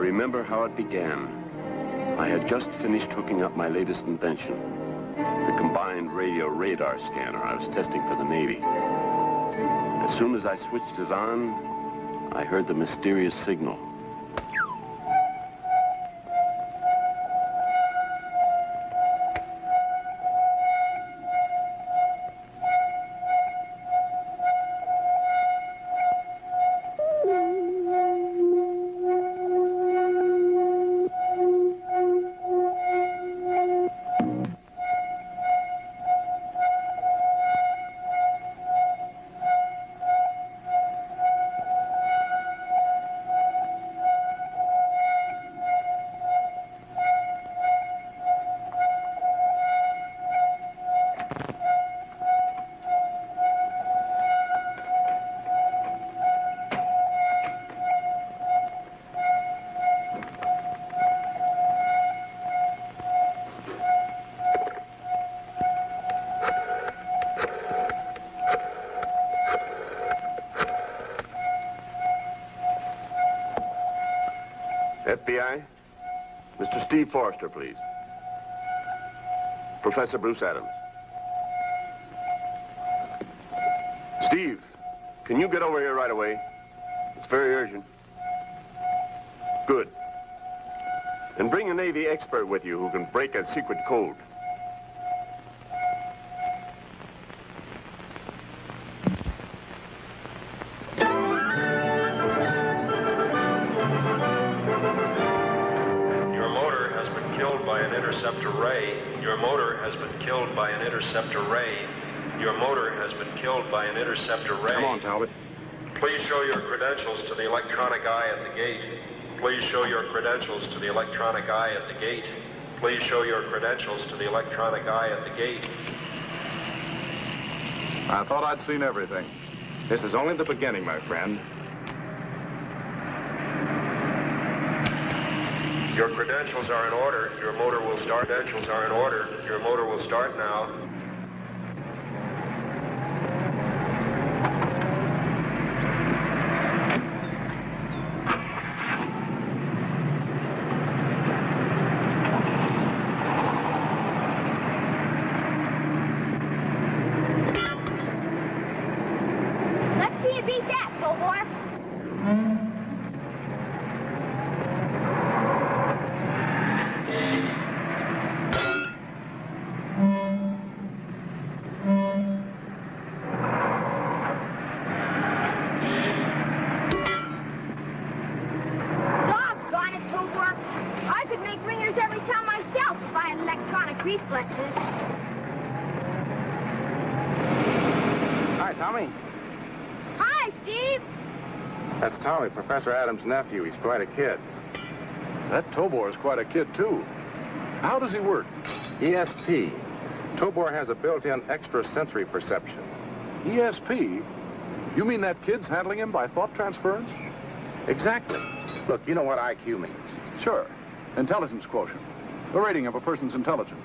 remember how it began. I had just finished hooking up my latest invention, the combined radio radar scanner I was testing for the Navy. As soon as I switched it on, I heard the mysterious signal. FBI? Mr. Steve Forrester, please. Professor Bruce Adams. Steve, can you get over here right away? It's very urgent. Good. And bring a Navy expert with you who can break a secret code. Your motor has been killed by an interceptor ray. Your motor has been killed by an interceptor ray. Come on, Talbot. Please show your credentials to the electronic eye at the gate. Please show your credentials to the electronic eye at the gate. Please show your credentials to the electronic eye at the gate. I thought I'd seen everything. This is only the beginning, my friend. Your credentials are in order. Your motor will start. Credentials are in order. Your motor will start now. Let's see you beat that, Tobor. Reflexes. Hi, Tommy. Hi, Steve. That's Tommy, Professor Adams' nephew. He's quite a kid. That Tobor is quite a kid, too. How does he work? ESP. Tobor has a built-in extrasensory perception. ESP? You mean that kid's handling him by thought transference? Exactly. Look, you know what IQ means. Sure. Intelligence quotient. The rating of a person's intelligence.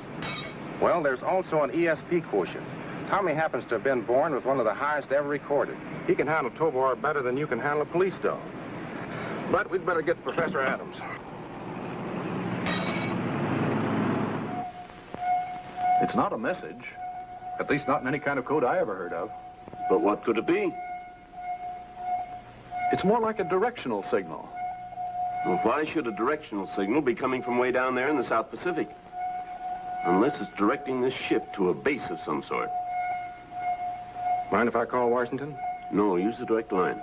Well, there's also an ESP quotient. Tommy happens to have been born with one of the highest ever recorded. He can handle Tobor better than you can handle a police dog. But we'd better get Professor Adams. It's not a message. At least not in any kind of code I ever heard of. But what could it be? It's more like a directional signal. Well, why should a directional signal be coming from way down there in the South Pacific? Unless it's directing this ship to a base of some sort. Mind if I call Washington? No, use the direct line.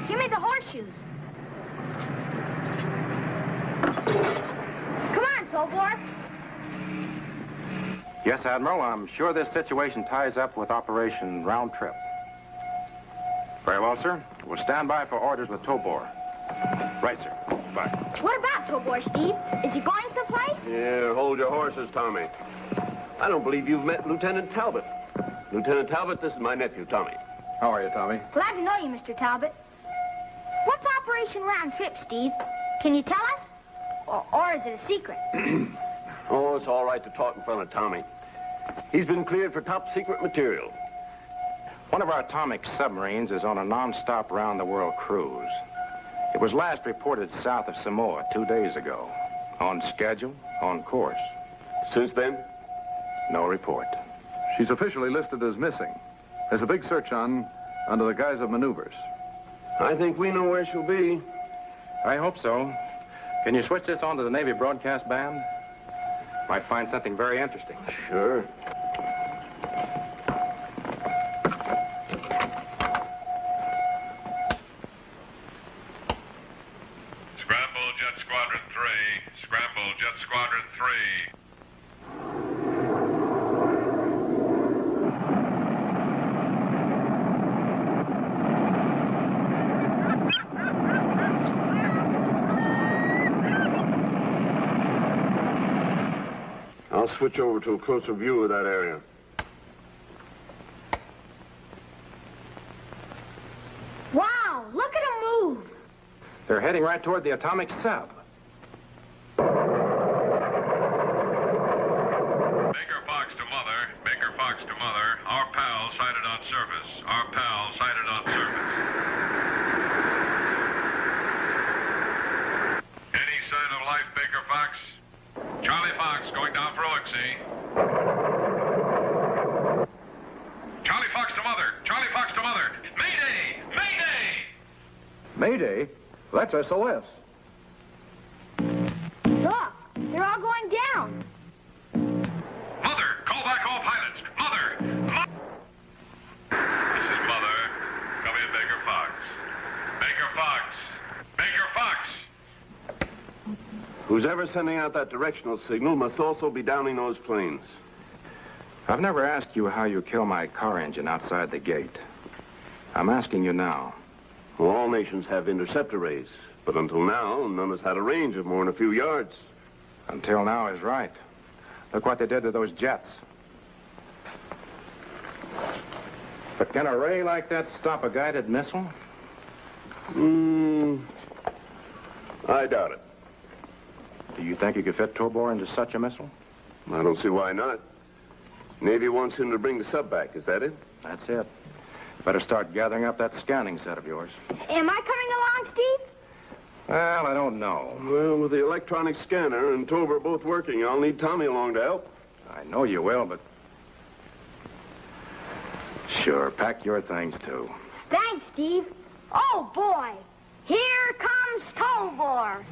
Give me the horseshoes. Come on, Tobor. Yes, Admiral. I'm sure this situation ties up with Operation Round Trip. Very well, sir. We'll stand by for orders with Tobor. Right, sir. Bye. What about Tobor, Steve? Is he going someplace? Here, hold your horses, Tommy. I don't believe you've met Lieutenant Talbot. Lieutenant Talbot, this is my nephew, Tommy. How are you, Tommy? Glad to know you, Mr. Talbot. What's Operation Round Trip, Steve? Can you tell us? Or is it a secret? Oh, it's all right to talk in front of Tommy. He's been cleared for top secret material. One of our atomic submarines is on a non-stop round-the-world cruise. It was last reported south of Samoa 2 days ago. On schedule, on course. Since then? No report. She's officially listed as missing. There's a big search on under the guise of maneuvers. I think we know where she'll be. I hope so. Can you switch this on to the Navy broadcast band? Might find something very interesting. Sure. Scramble, Jet Squadron 3. Scramble, Jet Squadron 3. I'll switch over to a closer view of that area. Wow, look at them move. They're heading right toward the atomic sub. Baker Fox to Mother. Baker Fox to Mother. Our pal sighted on surface. Our pal sighted on surface. Any sign of life, Baker Fox? Charlie Fox going down for Oxy. Charlie Fox to Mother. Charlie Fox to Mother. Mayday! Mayday! Mayday? That's SOS. Look, they're all going down. Mother, call back all pilots. Mother! This is Mother. Come in, Baker Fox. Baker Fox. Baker Fox! Who's ever sending out that directional signal must also be downing those planes. I've never asked you how you kill my car engine outside the gate. I'm asking you now. Well, all nations have intercept arrays, but until now, none has had a range of more than a few yards. Until now is right. Look what they did to those jets. But can a ray like that stop a guided missile? I doubt it. Do you think you could fit Tobor into such a missile? I don't see why not. Navy wants him to bring the sub back, is that it? That's it. Better start gathering up that scanning set of yours. Am I coming along, Steve? Well, I don't know. Well, with the electronic scanner and Tobor both working, I'll need Tommy along to help. I know you will, but... Sure, pack your things, too. Thanks, Steve. Oh, boy. Here comes Tobor.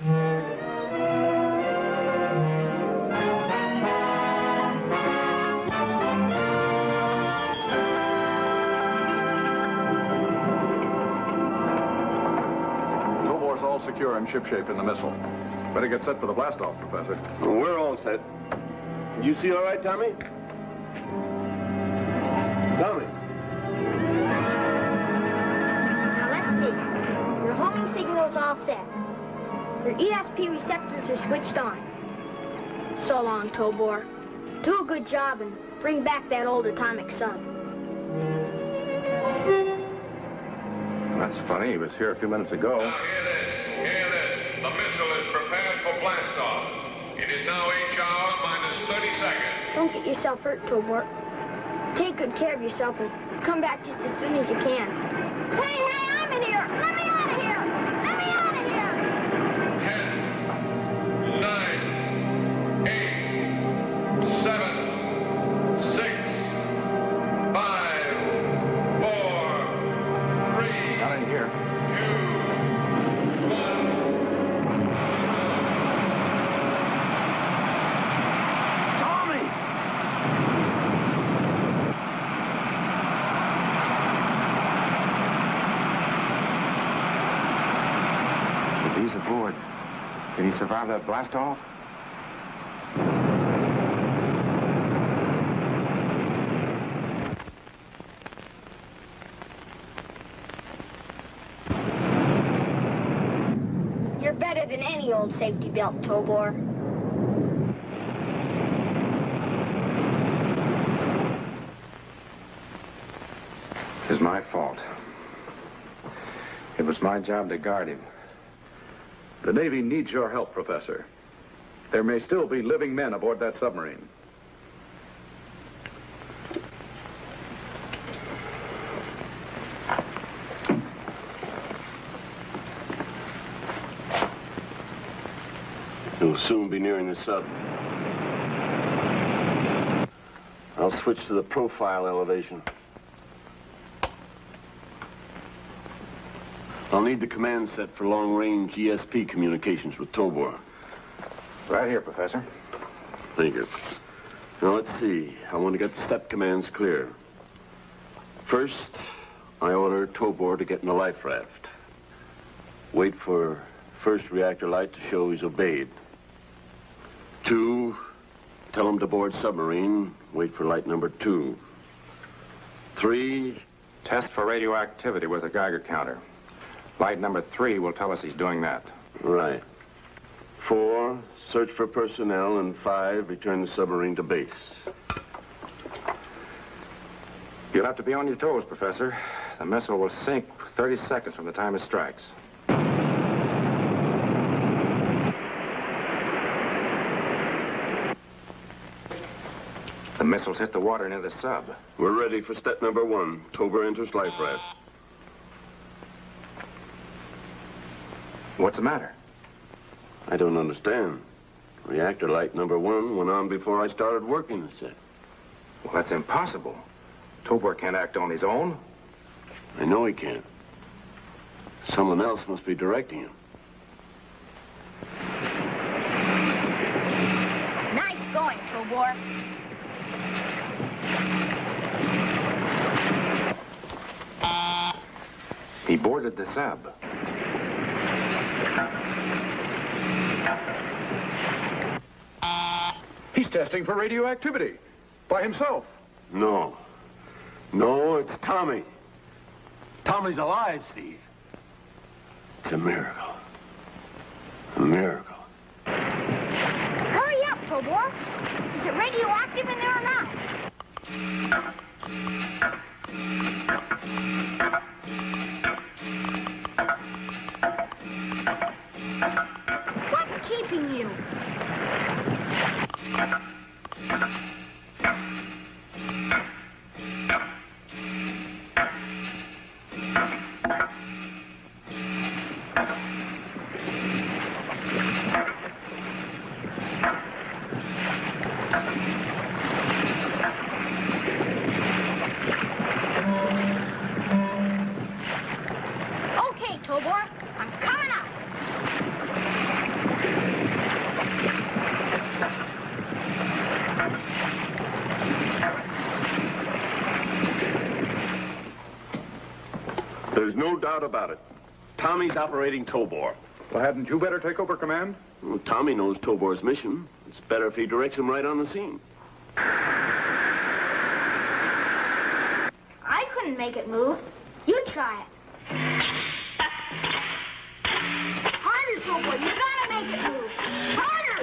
Tobor's all secure and shipshape in the missile. Better get set for the blast-off, Professor. Well, we're all set. You see all right, Tommy? Tommy. Now, let's see. Your homing signal's all set. Your ESP receptors are switched on. So long, Tobor. Do a good job and bring back that old atomic sub. That's funny. He was here a few minutes ago. Now hear this. Hear this. The missile is prepared for blast-off. It is now each hour minus 30 seconds. Don't get yourself hurt, Tobor. Take good care of yourself and come back just as soon as you can. Hey, I'm in here! Let me out of here! Let me out of here! 10, 9, 8, 7, 6, 5, 4, 3, Not in here. 2, 1. He's aboard. Can he survive that blast-off? You're better than any old safety belt, Tobor. It's my fault. It was my job to guard him. The Navy needs your help, Professor. There may still be living men aboard that submarine. You'll soon be nearing the sub. I'll switch to the profile elevation. I'll need the command set for long-range ESP communications with Tobor. Right here, Professor. Thank you. Now, let's see. I want to get the step commands clear. First, I order Tobor to get in the life raft. Wait for first reactor light to show he's obeyed. 2, tell him to board submarine. Wait for light number 2. 3, Test for radioactivity with a Geiger counter. Light number 3 will tell us he's doing that. right. 4, search for personnel. And 5, return the submarine to base. You'll have to be on your toes, Professor. The missile will sink 30 seconds from the time it strikes. The missiles hit the water near the sub. We're ready for step number 1. Tobor enters life raft. What's the matter? I don't understand. Reactor light number 1 went on before I started working the set. Well, that's impossible. Tobor can't act on his own. I know he can't. Someone else must be directing him. Nice going, Tobor. He boarded the sub. He's testing for radioactivity. By himself. No. No, it's Tommy. Tommy's alive, Steve. It's a miracle. A miracle. Hurry up, Tobor. Is it radioactive in there or not? What's keeping you? Okay, Tobor. I'm coming up. There's no doubt about it. Tommy's operating Tobor. Well, hadn't you better take over command? Well, Tommy knows Tobor's mission. It's better if he directs him right on the scene. I couldn't make it move. You try it. Harder, Tobor. You gotta make it move. Harder!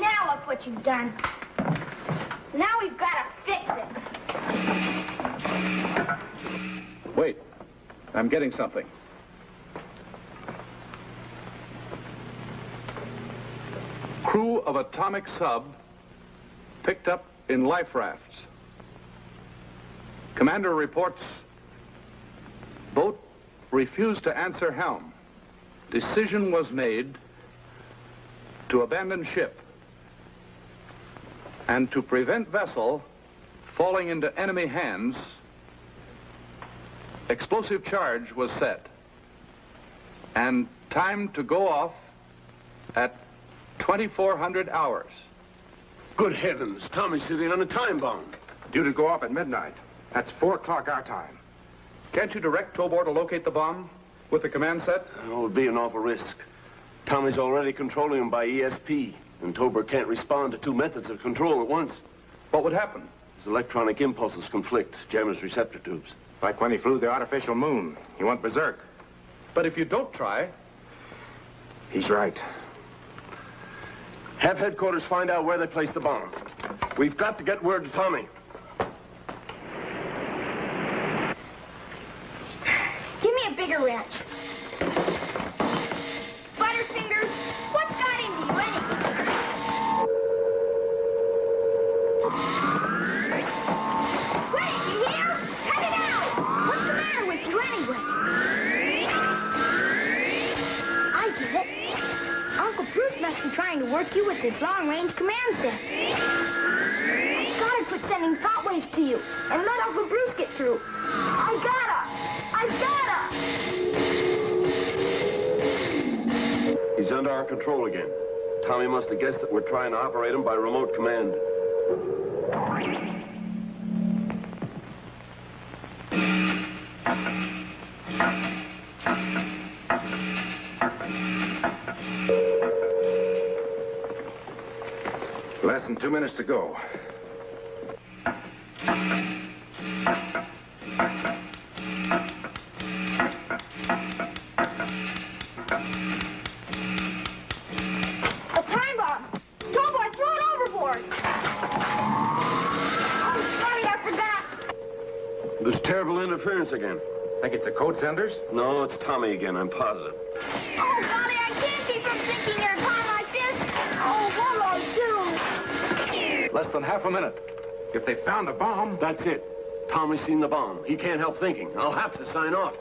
Now look what you've done. Now we've gotta fix it. Wait. I'm getting something. Crew of atomic sub picked up in life rafts. Commander reports boat refused to answer helm. Decision was made to abandon ship and to prevent vessel falling into enemy hands. Explosive charge was set and time to go off at 2400 hours. Good heavens, Tommy's sitting on a time bomb. Due to go off at midnight. That's 4 o'clock our time. Can't you direct Tobor to locate the bomb with the command set? It would be an awful risk. Tommy's already controlling him by ESP, and Tobor can't respond to 2 methods of control at once. What would happen? His electronic impulses conflict, jam his receptor tubes. Like when he flew the artificial moon. He went berserk. But if you don't try, He's right. Have headquarters find out where they placed the bomb. We've got to get word to Tommy. Give me a bigger wrench. Butterfingers, what's got into you anyway? Quit it, you hear? Cut it out! What's the matter with you anyway? work you with this long-range command set. I gotta quit sending thought waves to you and let Uncle Bruce get through. I gotta! He's under our control again. Tommy must have guessed that we're trying to operate him by remote command. Less than 2 minutes to go. A time bomb! Tobor, throw it overboard! Oh, sorry, I forgot. There's terrible interference again. Think it's the code senders? No, it's Tommy again, I'm positive. Oh, golly, I can't keep from thinking their time like this. Oh, what'll I do? Less than half a minute. If they found a bomb... That's it. Tommy's seen the bomb. He can't help thinking. I'll have to sign off.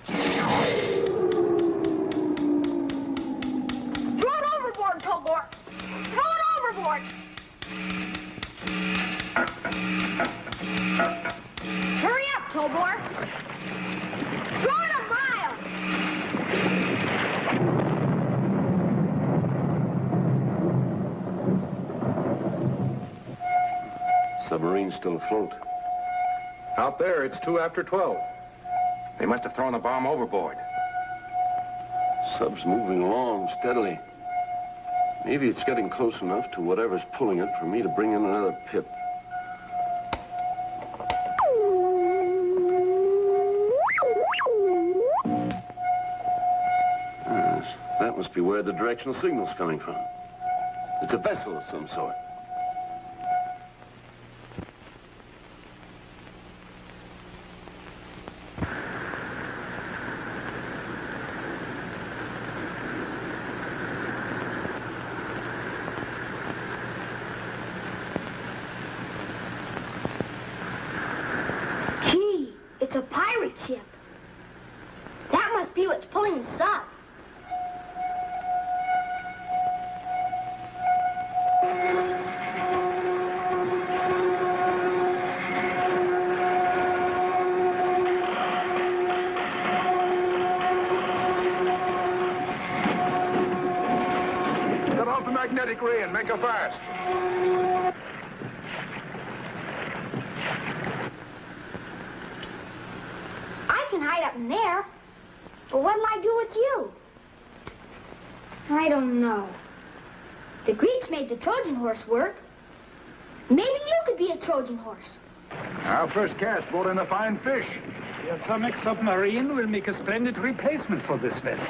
Throw it overboard, Tobor! Throw it overboard! Hurry up, Tobor! Throw it a mile! Submarine's still afloat. Out there, it's 2 after 12. They must have thrown the bomb overboard. Sub's moving along steadily. Maybe it's getting close enough to whatever's pulling it for me to bring in another pip. Yes, that must be where the directional signal's coming from. It's a vessel of some sort. Gee, it's a pirate ship. That must be what's pulling the sub. Cut off the magnetic ray and make her fast. I can hide up in there. But what'll I do with you? I don't know. The Greeks made the Trojan horse work. Maybe you could be a Trojan horse. Our first cast brought in a fine fish. The atomic submarine will make a splendid replacement for this vessel.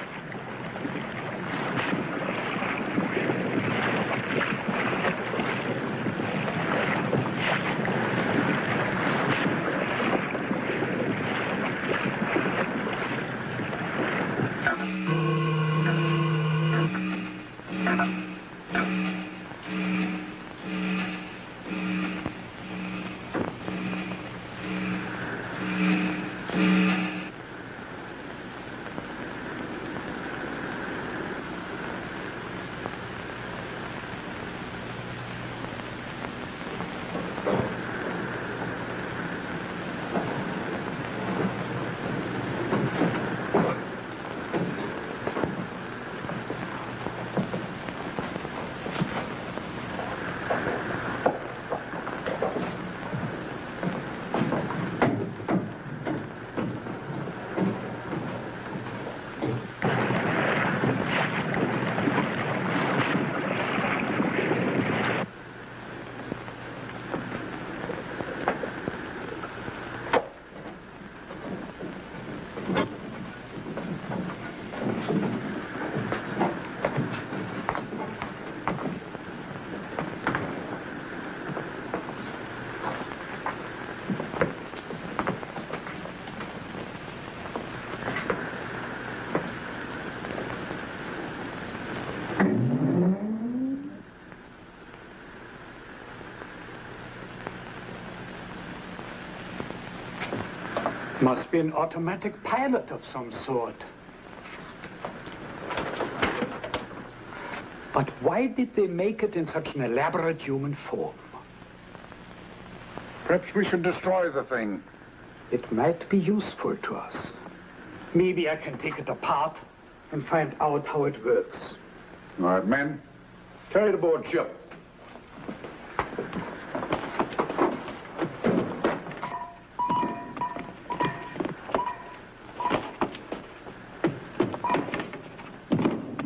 Must be an automatic pilot of some sort. But why did they make it in such an elaborate human form? Perhaps we should destroy the thing. It might be useful to us. Maybe I can take it apart and find out how it works. All right, men, carry it aboard ship.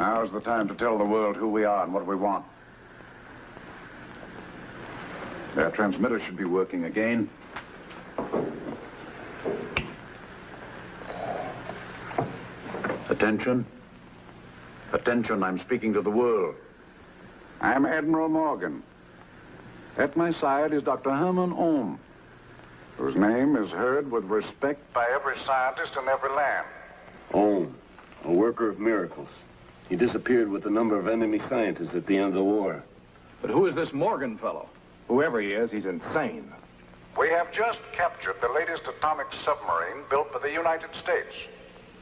Now's the time to tell the world who we are and what we want. Their transmitter should be working again. Attention. Attention, I'm speaking to the world. I'm Admiral Morgan. At my side is Dr. Herman Ohm, whose name is heard with respect by every scientist in every land. Ohm, a worker of miracles. He disappeared with a number of enemy scientists at the end of the war. But who is this Morgan fellow? Whoever he is, he's insane. We have just captured the latest atomic submarine built by the United States.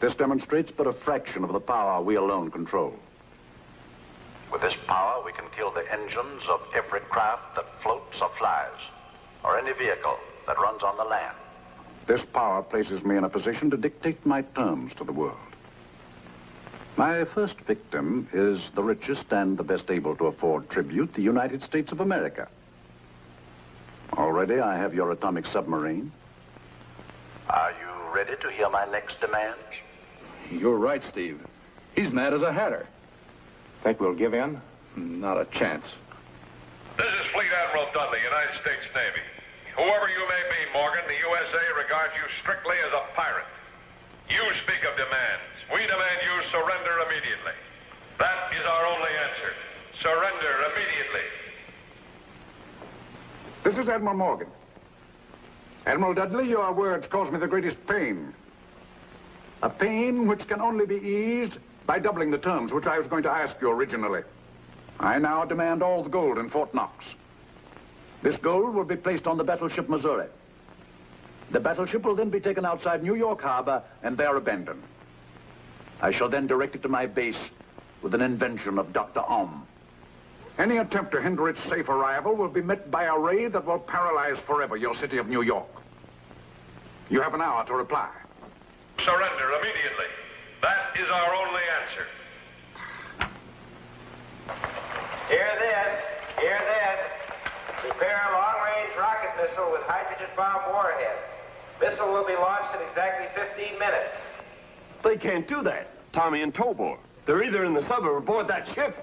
This demonstrates but a fraction of the power we alone control. With this power, we can kill the engines of every craft that floats or flies, or any vehicle that runs on the land. This power places me in a position to dictate my terms to the world. My first victim is the richest and the best able to afford tribute, the United States of America. Already I have your atomic submarine. Are you ready to hear my next demands? You're right, Steve. He's mad as a hatter. Think we'll give in? Not a chance. This is Fleet Admiral Dudley, United States Navy. Whoever you may be, Morgan, the USA regards you strictly as a pirate. You speak of demands. We demand you surrender immediately. That is our only answer. Surrender immediately. This is Admiral Morgan. Admiral Dudley, your words cause me the greatest pain. A pain which can only be eased by doubling the terms which I was going to ask you originally. I now demand all the gold in Fort Knox. This gold will be placed on the battleship Missouri. The battleship will then be taken outside New York Harbor and there abandoned. I shall then direct it to my base with an invention of Dr. Ohm. Any attempt to hinder its safe arrival will be met by a ray that will paralyze forever your city of New York. You have an hour to reply. Surrender immediately. That is our only answer. Hear this. Hear this. Prepare a long-range rocket missile with hydrogen bomb warhead. Missile will be launched in exactly 15 minutes. They can't do that. Tommy and Tobor. They're either in the sub or aboard that ship.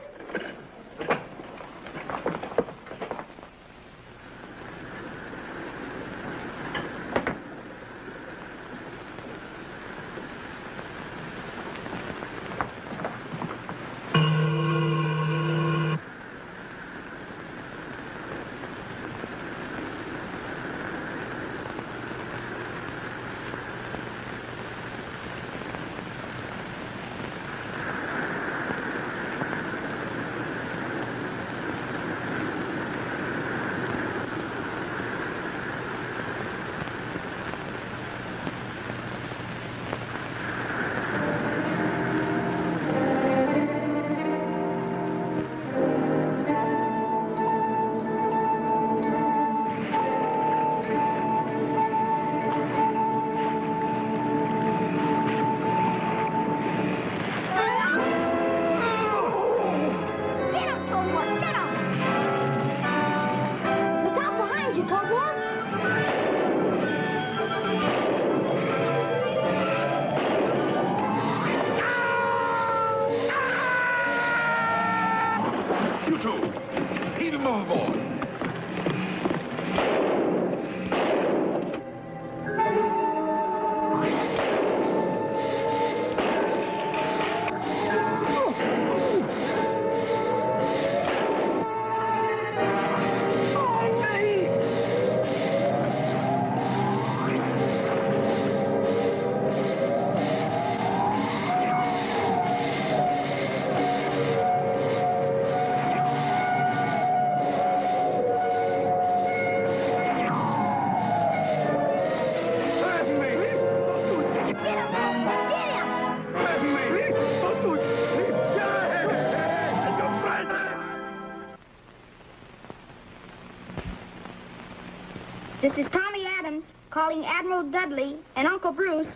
This is Tommy Adams calling Admiral Dudley and Uncle Bruce.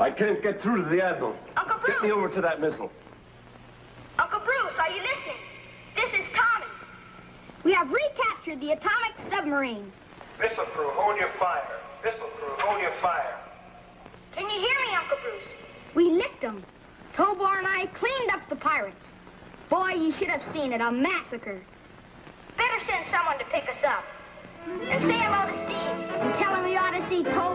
I can't get through to the Admiral. Uncle Bruce! Get me over to that missile. Uncle Bruce, are you listening? This is Tommy. We have recaptured the atomic submarine. Missile crew, hold your fire. Missile crew, hold your fire. Can you hear me, Uncle Bruce? We licked them. Tobor and I cleaned up the pirates. Boy, you should have seen it, a massacre. Better send someone to pick us up. And say hello to Steve. And tell him we ought to see Tobor